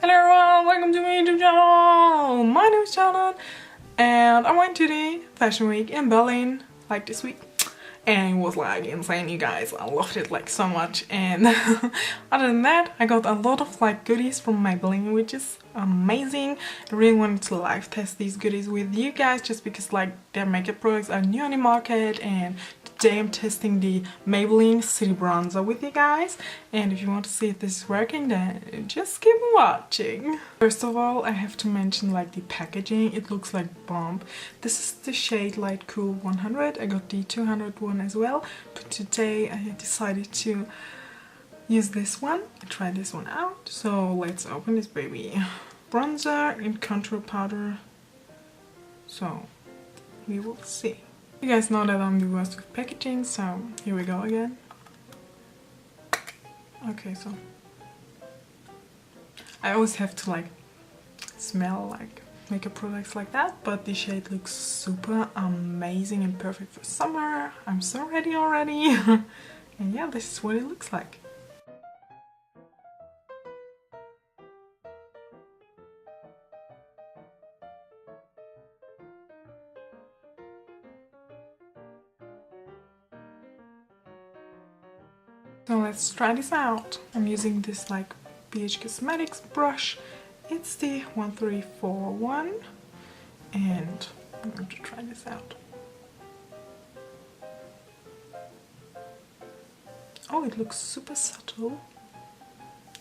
Hello everyone, welcome to my YouTube channel! My name is Canan and I went to the fashion week in Berlin like this week and it was like insane, you guys. I loved it like so much, and other than that I got a lot of like goodies from Maybelline, which is amazing. I really wanted to live test these goodies with you guys just because like their makeup products are new on the market, and today I'm testing the Maybelline City Bronzer with you guys, and if you want to see if this is working then just keep watching. First of all, I have to mention like the packaging. It looks like bomb. This is the shade Light Cool 100. I got the 200 one as well, but today I decided to use this one. I tried this one out, so let's open this baby. Bronzer and contour powder, so we will see. You guys know that I'm the worst with packaging, so here we go again. Okay, so I always have to like smell like makeup products like that, but the shade looks super amazing and perfect for summer. I'm so ready already. And yeah, this is what it looks like. So let's try this out. I'm using this like BH Cosmetics brush. It's the 1341 and I'm going to try this out. Oh, it looks super subtle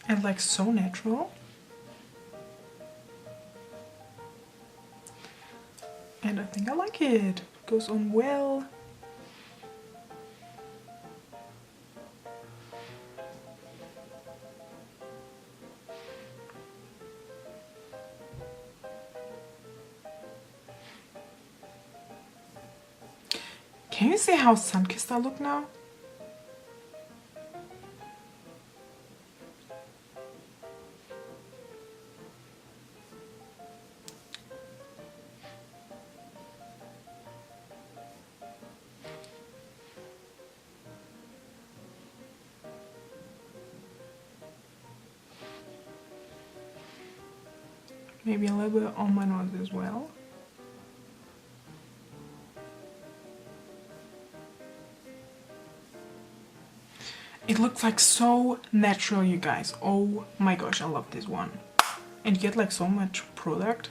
and like so natural. And I think I like it. It goes on well. Can you see how sun-kissed I look now? Maybe a little bit on my nose as well. It looks like so natural, you guys. Oh my gosh, I love this one. And you get like so much product.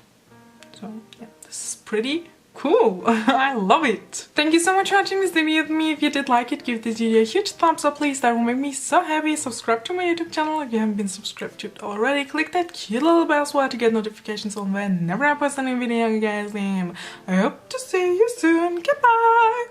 So yeah, this is pretty cool. I love it. Thank you so much for watching this video with me. If you did like it, give this video a huge thumbs up please. That will make me so happy. Subscribe to my YouTube channel if you haven't been subscribed to it already. Click that cute little bell so to get notifications on whenever I post a new video, guys. And I hope to see you soon. Goodbye.